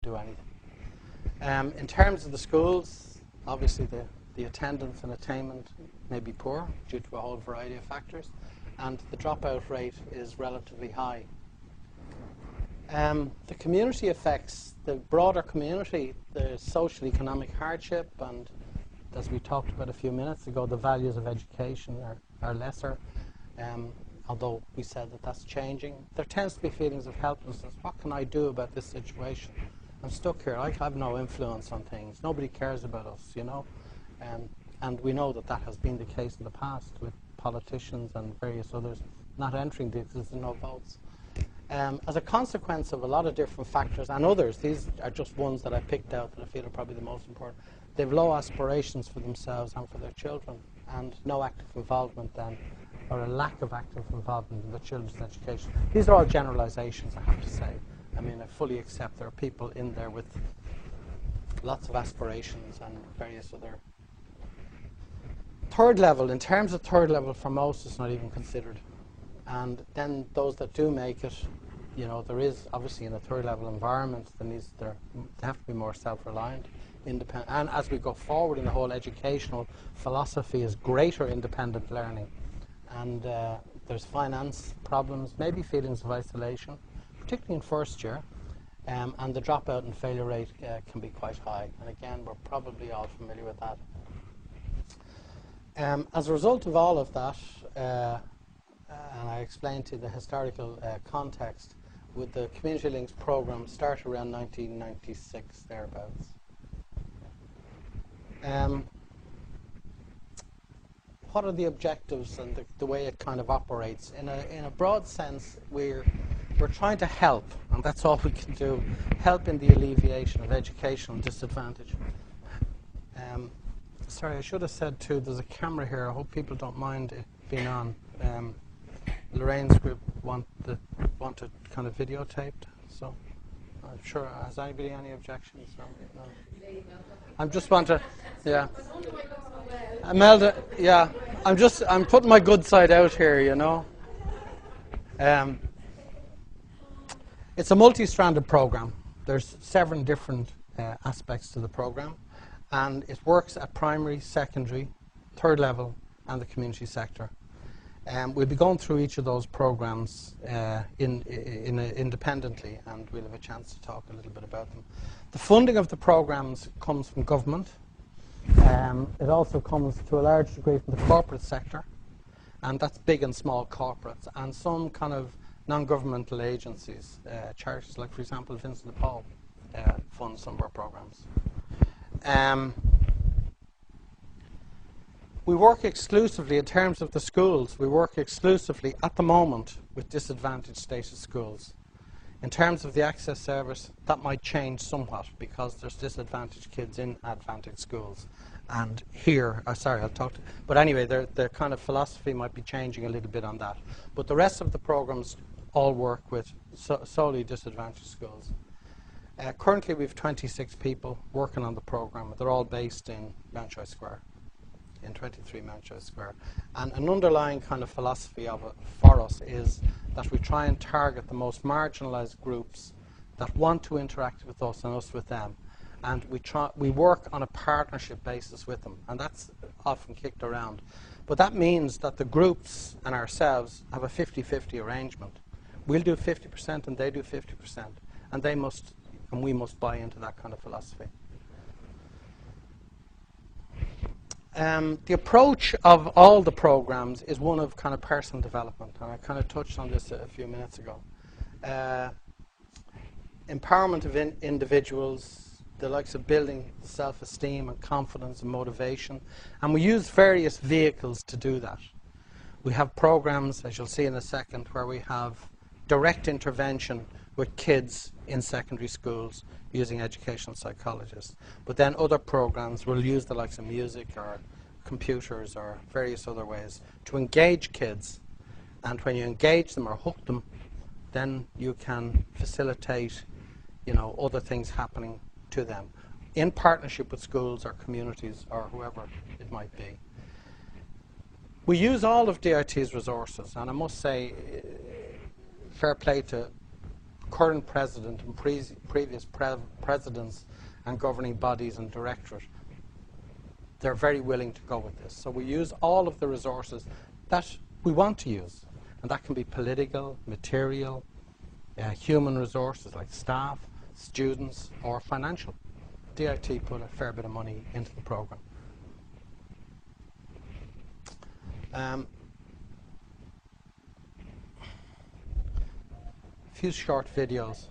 do anything. In terms of the schools, obviously the attendance and attainment may be poor due to a whole variety of factors, and the dropout rate is relatively high. The community effects, the broader community, the social economic hardship, and as we talked about a few minutes ago, the values of education are lesser, although we said that that's changing. There tends to be feelings of helplessness. What can I do about this situation? I'm stuck here. I have no influence on things. Nobody cares about us, you know. And we know that that has been the case in the past with politicians and various others not entering because there's no votes. As a consequence of a lot of different factors and others, these are just ones that I picked out that I feel are probably the most important. They have low aspirations for themselves and for their children, and no active involvement then, or a lack of active involvement in their children's education. These are all generalizations, I have to say. I mean, I fully accept there are people in there with lots of aspirations and various other. Third level, in terms of third level, for most, it's not even considered. And then those that do make it, you know, there is obviously in a third level environment, they have to be more self-reliant, independent. And as we go forward in the whole educational philosophy is greater independent learning. And there's finance problems, maybe feelings of isolation, particularly in first year. And the dropout and failure rate can be quite high. And again, we're probably all familiar with that. As a result of all of that, and I explained to you the historical context, with the Community Links program start around 1996, thereabouts. What are the objectives and the way it kind of operates? In a broad sense, we're trying to help, and that's all we can do, help in the alleviation of educational disadvantage. Sorry, I should have said too, there's a camera here. I hope people don't mind it being on. Lorraine's group want it kind of videotaped, so I'm sure. Has anybody any objections? No. I'm just want to, yeah. Imelda, yeah. I'm putting my good side out here, you know. It's a multi-stranded program. There's 7 different aspects to the program, and it works at primary, secondary, third level, and the community sector. We'll be going through each of those programs independently, and we'll have a chance to talk a little bit about them. The funding of the programs comes from government. It also comes to a large degree from the corporate sector, and that's big and small corporates, and some kind of non-governmental agencies, charities like, for example, Vincent de Paul funds some of our programs. We work exclusively, in terms of the schools, we work exclusively at the moment with disadvantaged status schools. In terms of the access service, that might change somewhat because there's disadvantaged kids in advantaged schools. And here, sorry, I'll talk to, but anyway, the kind of philosophy might be changing a little bit on that. But the rest of the programs all work with solely disadvantaged schools. Currently, we have 26 people working on the program. They're all based in Mountjoy Square, in 23 Mountjoy Square. And an underlying kind of philosophy of it for us is that we try and target the most marginalized groups that want to interact with us and us with them. And we work on a partnership basis with them, and that's often kicked around. But that means that the groups and ourselves have a 50-50 arrangement. We'll do 50% and they do 50%, and they must, and we must buy into that kind of philosophy. The approach of all the programs is one of kind of personal development, and I kind of touched on this a few minutes ago. Empowerment of individuals, the likes of building self-esteem and confidence and motivation, and we use various vehicles to do that. We have programs, as you'll see in a second, where we have direct intervention with kids in secondary schools using educational psychologists. But then other programs will use the likes of music or computers or various other ways to engage kids. And when you engage them or hook them, then you can facilitate, you know, other things happening to them in partnership with schools or communities or whoever it might be. We use all of DIT's resources, and I must say, fair play to current president and previous presidents and governing bodies and directorate, they're very willing to go with this. So we use all of the resources that we want to use. And that can be political, material, human resources like staff, students, or financial. DIT put a fair bit of money into the program. A few short videos.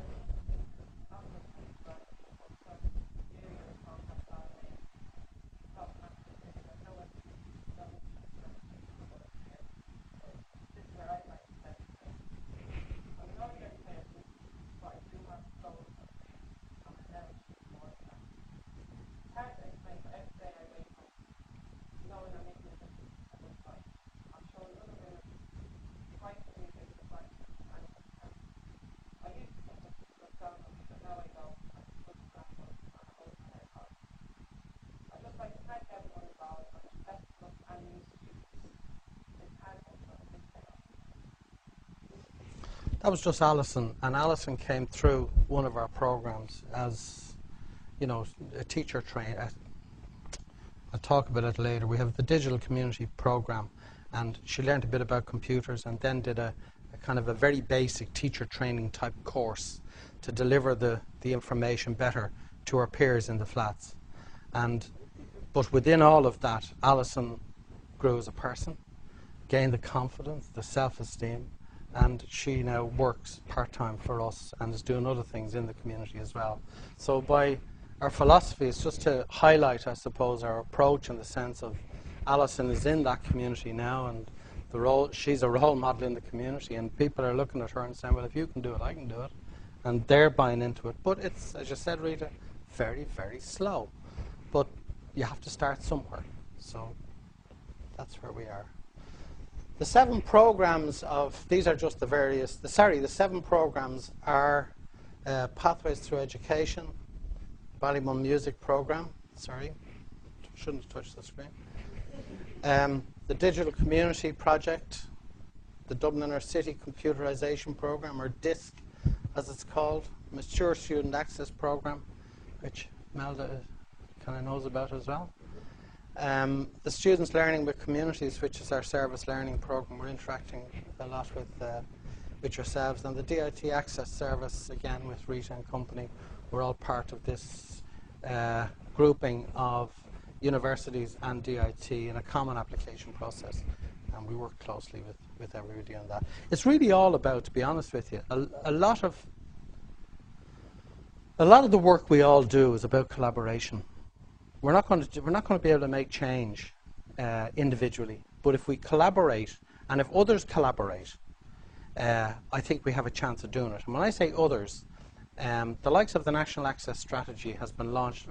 That was just Alison, and Alison came through one of our programs as, you know, a teacher trainer. I'll talk about it later. We have the digital community program, and she learned a bit about computers and then did a kind of a very basic teacher training type course to deliver the information better to her peers in the flats. But within all of that, Alison grew as a person, gained the confidence, the self-esteem, and she now works part-time for us and is doing other things in the community as well. So by our philosophy is just to highlight, I suppose, our approach in the sense of Alison is in that community now, and she's a role model in the community, and people are looking at her and saying, well, if you can do it, I can do it. And they're buying into it. But it's, as you said, Rita, very, very slow. But you have to start somewhere. So that's where we are. The 7 programs these are just the various, the 7 programs are Pathways Through Education, Ballymun Music Program, shouldn't have touched the screen, the Digital Community Project, the Dublin City Computerization Program, or DISC as it's called, Mature Student Access Program, which Melda kind of knows about as well. The Students Learning with Communities, which is our service learning program. We're interacting a lot with yourselves. And the DIT Access Service, again with Rita and company, we're all part of this grouping of universities and DIT in a common application process. And we work closely with everybody on that. It's really all about, to be honest with you, a lot of the work we all do is about collaboration. We're not going to be able to make change individually, but if we collaborate, and if others collaborate, I think we have a chance of doing it. And when I say others, the likes of the National Access Strategy has been launched